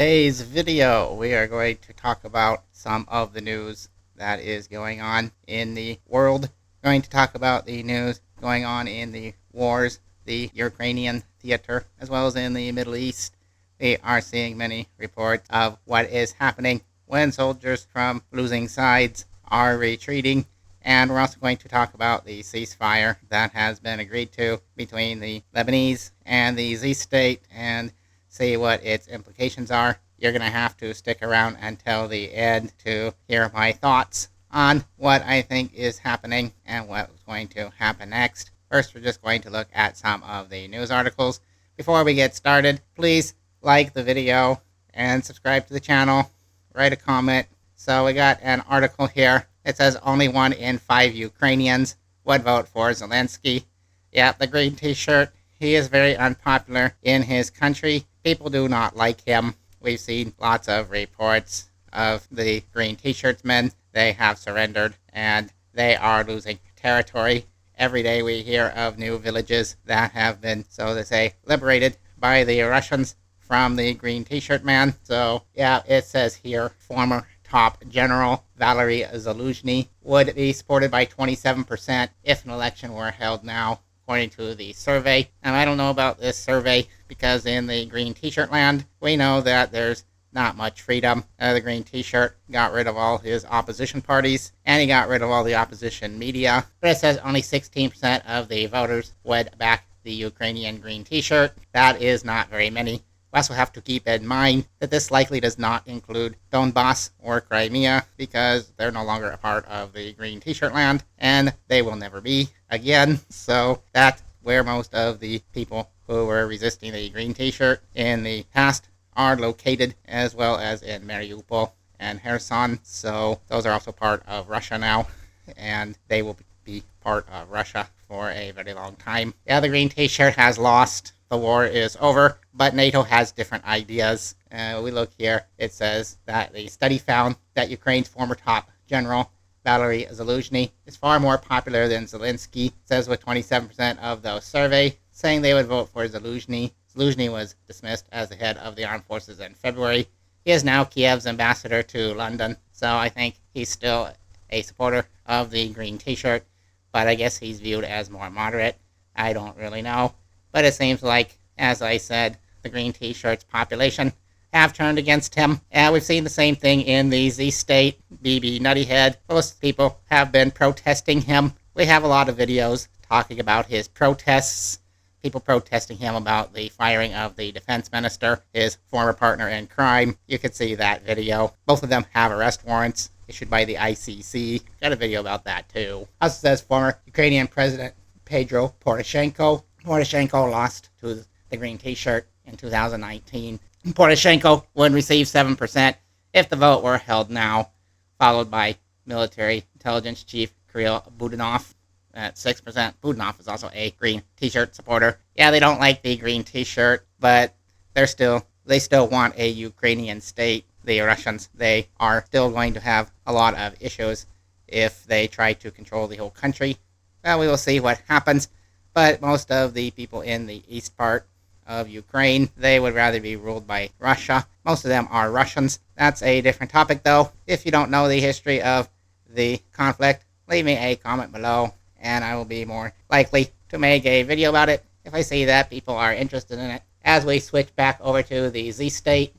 Today's video, we are going to talk about some of the news that is going on in the world. We're going to talk about the news going on in the wars, the Ukrainian theater, as well as in the Middle East. We are seeing many reports of what is happening when soldiers from losing sides are retreating. And we're also going to talk about the ceasefire that has been agreed to between the Lebanese and the Z state and see what its implications are. You're going to have to stick around until the end to hear my thoughts on what I think is happening and what's going to happen next. First, we're just going to look at some of the news articles. Before we get started, please like the video and subscribe to the channel. Write a comment. So we got an article here. It says only 1 in 5 Ukrainians would vote for Zelensky. Yeah, the green t-shirt. He is very unpopular in his country. People do not like him. We've seen lots of reports of the green t-shirts men. They have surrendered and they are losing territory. Every day we hear of new villages that have been, so to say, liberated by the Russians from the green t-shirt man. So yeah, it says here, former top general Valery Zaluzhny would be supported by 27% if an election were held now, according to the survey. And I don't know about this survey because in the green t-shirt land, we know that there's not much freedom. The green t-shirt got rid of all his opposition parties and he got rid of all the opposition media. But it says only 16% of the voters would back the Ukrainian green t-shirt. That is not very many. We also have to keep in mind that this likely does not include Donbass or Crimea because they're no longer a part of the green t-shirt land and they will never be again. So that's where most of the people who were resisting the green t-shirt in the past are located, as well as in Mariupol and Kherson. So those are also part of Russia now, and they will be part of Russia for a very long time. Yeah, the green t-shirt has lost. The war is over, but NATO has different ideas. We look here. It says that the study found that Ukraine's former top general, Valery Zaluzhny, is far more popular than Zelensky. It says with 27% of those surveyed saying they would vote for Zaluzhny. Zaluzhny was dismissed as the head of the armed forces in February. He is now Kiev's ambassador to London, so I think he's still a supporter of the green t-shirt, but I guess he's viewed as more moderate. I don't really know. But it seems like, as I said, the green t-shirt's population have turned against him. And we've seen the same thing in the Z state, BB Nuttyhead. Most people have been protesting him. We have a lot of videos talking about his protests. People protesting him about the firing of the defense minister, his former partner in crime. You can see that video. Both of them have arrest warrants issued by the ICC. Got a video about that too. Also says former Ukrainian President Pedro Poroshenko. Poroshenko lost to the green t-shirt in 2019. Poroshenko would receive 7% if the vote were held now, followed by military intelligence chief Kirill Budanov at 6%. Budanov is also a green t-shirt supporter. Yeah, they don't like the green t-shirt, but they still want a Ukrainian state. The Russians, they are still going to have a lot of issues if they try to control the whole country. Well, we will see what happens. But most of the people in the east part of Ukraine, they would rather be ruled by Russia. Most of them are Russians. That's a different topic, though. If you don't know the history of the conflict, leave me a comment below, and I will be more likely to make a video about it if I see that people are interested in it. As we switch back over to the Z state,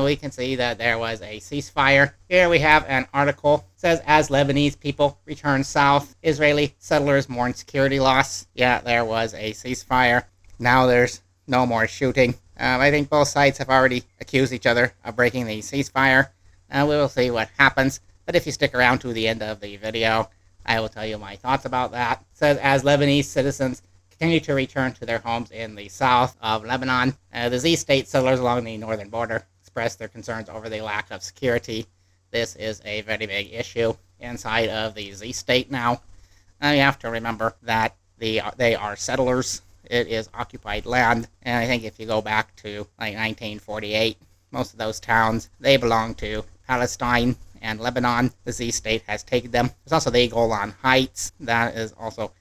we can see that there was a ceasefire. Here we have an article. It says, as Lebanese people return south, Israeli settlers mourn security loss. Yeah, there was a ceasefire. Now there's no more shooting. I think both sides have already accused each other of breaking the ceasefire. We will see what happens. But if you stick around to the end of the video, I will tell you my thoughts about that. It says, as Lebanese citizens continue to return to their homes in the south of Lebanon, the Z state settlers along the northern border expressed their concerns over the lack of security. This is a very big issue inside of the Z state now. You have to remember that they are settlers. It is occupied land. And I think if you go back to like 1948, most of those towns, they belong to Palestine and Lebanon. The Z state has taken them. There's also the Golan Heights. That is also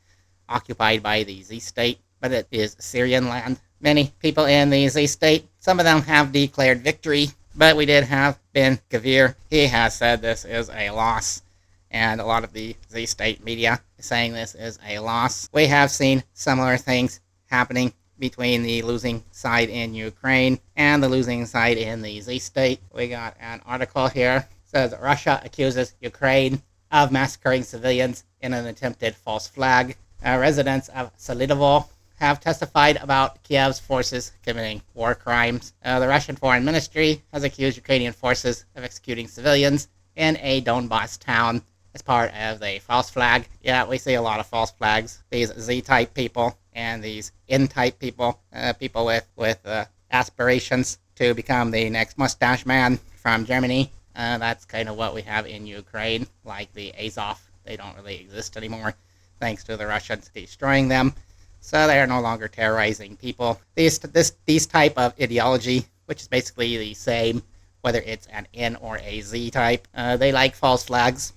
occupied by the Z state, but it is Syrian land. Many people in the Z state, some of them have declared victory But we did have Ben Gvir. He has said this is a loss, and a lot of the Z State media is saying this is a loss. We have seen similar things happening between the losing side in Ukraine and the losing side in the Z State. We got an article here. It says Russia accuses Ukraine of massacring civilians in an attempted false flag. Residents of Selidovo have testified about Kiev's forces committing war crimes. The Russian Foreign Ministry has accused Ukrainian forces of executing civilians in a Donbass town as part of the false flag. Yeah, we see a lot of false flags. These Z-type people and these N-type people, people with aspirations to become the next mustache man from Germany. That's kind of what we have in Ukraine, like the Azov. They don't really exist anymore, thanks to the Russians destroying them. So they are no longer terrorizing people. These type of ideology, which is basically the same, whether it's an N or a Z type, they like false flags,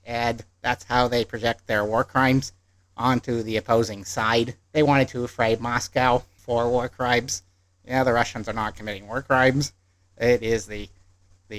and that's how they project their war crimes onto the opposing side. They wanted to frame Moscow for war crimes. Yeah, the Russians are not committing war crimes. It is the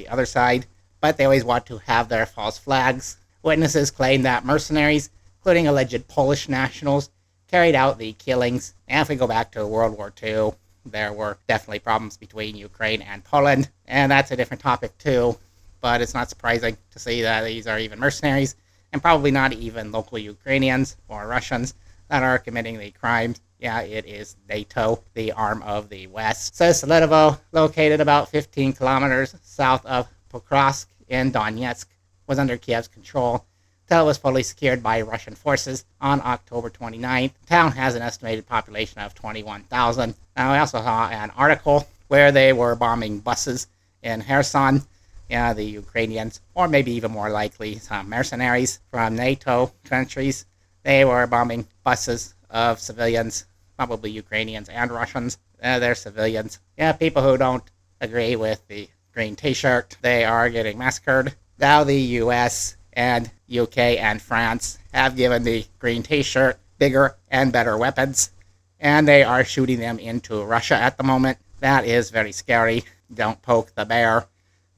other side, but they always want to have their false flags. Witnesses claim that mercenaries, including alleged Polish nationals, carried out the killings. And if we go back to World War II, there were definitely problems between Ukraine and Poland, and that's a different topic too. But it's not surprising to see that these are even mercenaries, and probably not even local Ukrainians or Russians that are committing the crimes. Yeah, it is NATO, the arm of the West. So Selidovo, located about 15 kilometers south of Pokrovsk in Donetsk, was under Kiev's control until it was fully secured by Russian forces on October 29th. The town has an estimated population of 21,000. Now, I also saw an article where they were bombing buses in Kherson. Yeah, the Ukrainians, or maybe even more likely, some mercenaries from NATO countries, they were bombing buses of civilians, probably Ukrainians and Russians. They're civilians. Yeah, people who don't agree with the green t-shirt, they are getting massacred. Now the US and UK and France have given the green t-shirt bigger and better weapons, and they are shooting them into Russia at the moment. That is very scary. Don't poke the bear.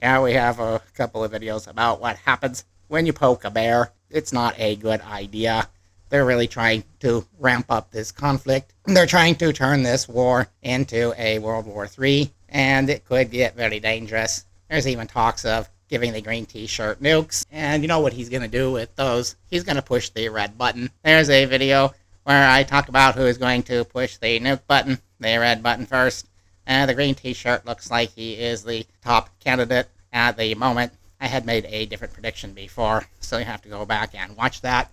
Yeah, we have a couple of videos about what happens when you poke a bear. It's not a good idea. They're really trying to ramp up this conflict. They're trying to turn this war into a World War III, and it could get very dangerous. There's even talks of giving the green t-shirt nukes, and you know what he's going to do with those? He's going to push the red button. There's a video where I talk about who is going to push the nuke button, the red button first. The green t-shirt looks like he is the top candidate at the moment. I had made a different prediction before, so you have to go back and watch that.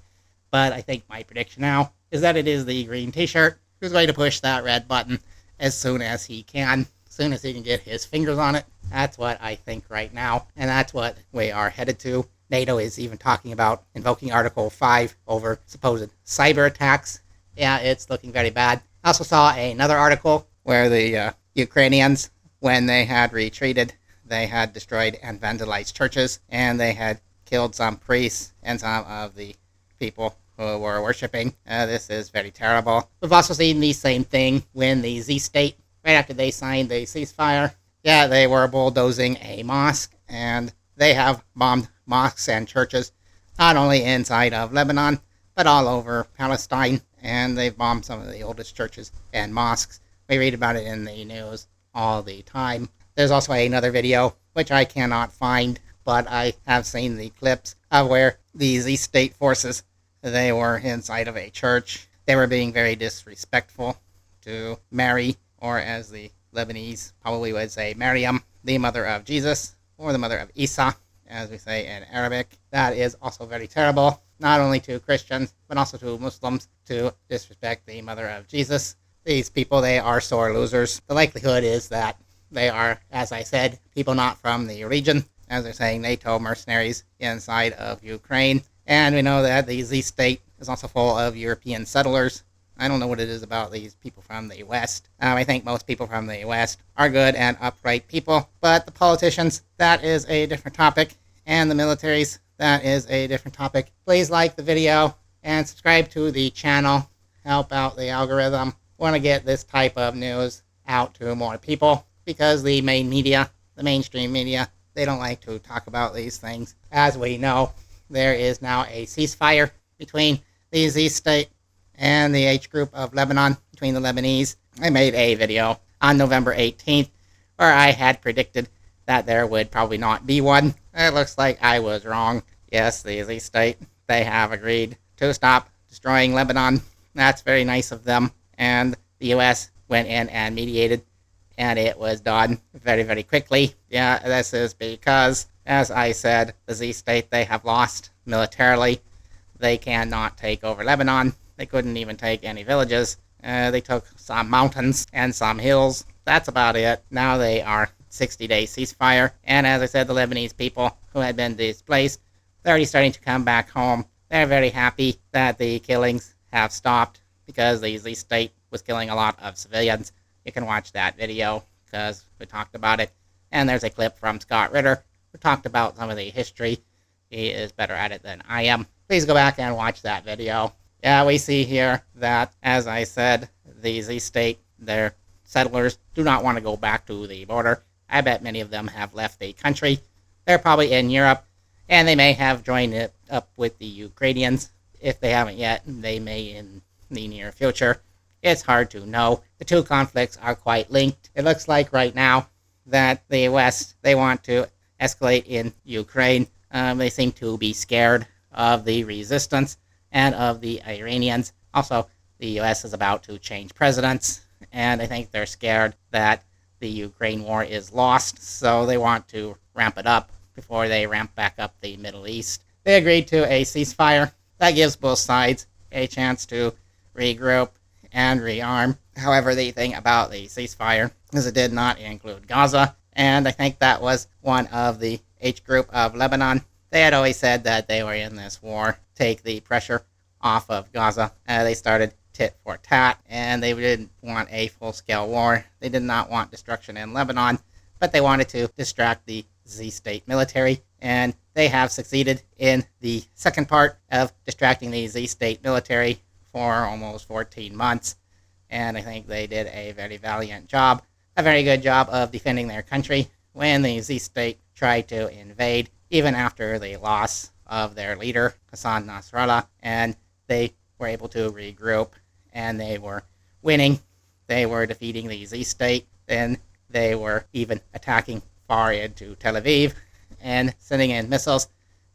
But I think my prediction now is that it is the green t-shirt who's going to push that red button as soon as he can, as soon as he can get his fingers on it. That's what I think right now, and that's what we are headed to. NATO is even talking about invoking Article 5 over supposed cyber attacks. Yeah, it's looking very bad. I also saw another article where the Ukrainians, when they had retreated, they had destroyed and vandalized churches, and they had killed some priests and some of the people who were worshipping. This is very terrible. We've also seen the same thing when the Z State, right after they signed the ceasefire, yeah, they were bulldozing a mosque, and they have bombed mosques and churches, not only inside of Lebanon, but all over Palestine, and they've bombed some of the oldest churches and mosques. We read about it in the news all the time. There's also another video, which I cannot find, but I have seen the clips of where the Z State forces, they were inside of a church. They were being very disrespectful to Mary, or as the Lebanese probably would say, Maryam, the mother of Jesus, or the mother of Isa, as we say in Arabic. That is also very terrible, not only to Christians, but also to Muslims, to disrespect the mother of Jesus. These people, they are sore losers. The likelihood is that they are, as I said, people not from the region, as they're saying, NATO mercenaries inside of Ukraine. And we know that the Z State is also full of European settlers. I don't know what it is about these people from the West. I think most people from the West are good and upright people, but the politicians, that is a different topic, and the militaries, that is a different topic. Please like the video and subscribe to the channel. Help out the algorithm. Want to get this type of news out to more people, because the main media, the mainstream media, they don't like to talk about these things. As we know, there is now a ceasefire between the Z State and the H group of Lebanon, between the Lebanese. I made a video on November 18th where I had predicted that there would probably not be one. It looks like I was wrong. Yes, the Z State, they have agreed to stop destroying Lebanon. That's very nice of them. And the U.S. went in and mediated, and it was done very, very quickly. Yeah, this is because, as I said, the Z State, they have lost militarily. They cannot take over Lebanon. They couldn't even take any villages. They took some mountains and some hills. That's about it. Now they are 60-day ceasefire. And as I said, the Lebanese people who had been displaced, they're already starting to come back home. They're very happy that the killings have stopped because the Z State was killing a lot of civilians. You can watch that video because we talked about it. And there's a clip from Scott Ritter who talked about some of the history. He is better at it than I am. Please go back and watch that video. Yeah, we see here that, as I said, the Z State, their settlers do not want to go back to the border. I bet many of them have left the country. They're probably in Europe, and they may have joined it up with the Ukrainians. If they haven't yet, they may in the near future. It's hard to know. The two conflicts are quite linked. It looks like right now that the West, they want to escalate in Ukraine. They seem to be scared of the resistance and of the Iranians. Also, the U.S. is about to change presidents, and I think they're scared that the Ukraine war is lost, so they want to ramp it up before they ramp back up the Middle East. They agreed to a ceasefire. That gives both sides a chance to regroup and rearm. However, the thing about the ceasefire is it did not include Gaza, and I think that was one of the H group of Lebanon. They had always said that they were in this war, take the pressure off of Gaza. They started tit for tat, and they didn't want a full-scale war. They did not want destruction in Lebanon, but they wanted to distract the Z State military, and they have succeeded in the second part of distracting the Z State military for almost 14 months, and I think they did a very valiant job, a very good job of defending their country when the Z State tried to invade, even after the loss of their leader, Hassan Nasrallah, and they were able to regroup, and they were winning. They were defeating the Z State, and they were even attacking far into Tel Aviv and sending in missiles,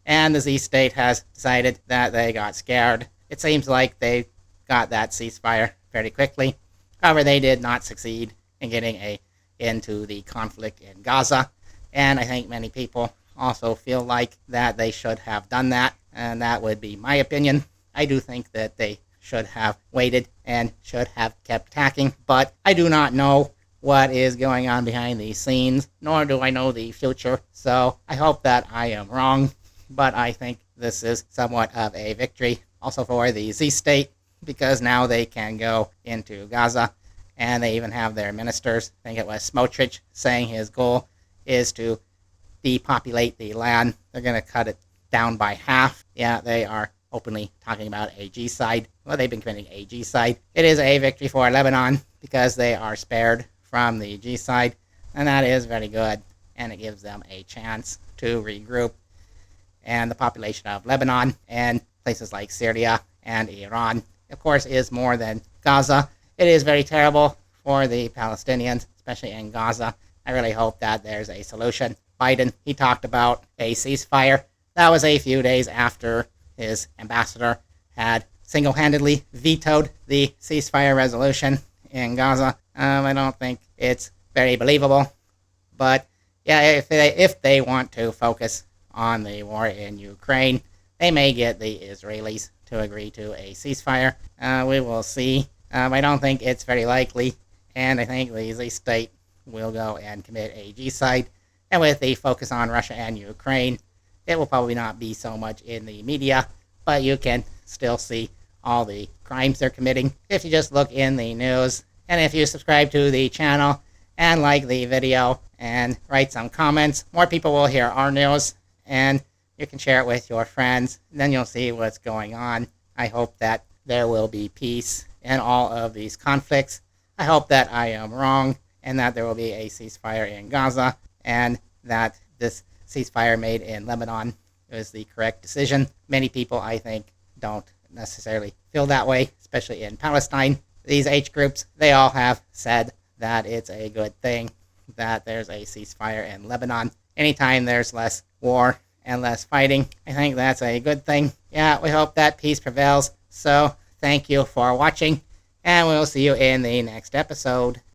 and the Z State has decided that they got scared. It seems like they got that ceasefire very quickly. However, they did not succeed in getting into the conflict in Gaza, and I think many people also feel like that they should have done that, and that would be my opinion. I do think that they should have waited and should have kept attacking, but I do not know what is going on behind the scenes, nor do I know the future, so I hope that I am wrong, but I think this is somewhat of a victory also for the Z State, because now they can go into Gaza, and they even have their ministers. I think it was Smotrich saying his goal is to depopulate the land. They're going to cut it down by half. Yeah, they are openly talking about a G-side. Well, they've been committing a G-side. It is a victory for Lebanon because they are spared from the G-side, and that is very good, and it gives them a chance to regroup. And the population of Lebanon and places like Syria and Iran, of course, is more than Gaza. It is very terrible for the Palestinians, especially in Gaza. I really hope that there's a solution. Biden, he talked about a ceasefire. That was a few days after his ambassador had single-handedly vetoed the ceasefire resolution in Gaza. I don't think it's very believable. But yeah, if they want to focus on the war in Ukraine, they may get the Israelis to agree to a ceasefire. We will see. I don't think it's very likely, and I think the Z State will go and commit a G-side. And with the focus on Russia and Ukraine, it will probably not be so much in the media, but you can still see all the crimes they're committing if you just look in the news. And if you subscribe to the channel and like the video and write some comments, more people will hear our news, and you can share it with your friends. Then you'll see what's going on. I hope that there will be peace in all of these conflicts. I hope that I am wrong and that there will be a ceasefire in Gaza, and that this ceasefire made in Lebanon is the correct decision. Many people, I think, don't necessarily feel that way, especially in Palestine. These age groups, they all have said that it's a good thing that there's a ceasefire in Lebanon. Anytime there's less war and less fighting, I think that's a good thing. Yeah, we hope that peace prevails. So, thank you for watching, and we'll see you in the next episode.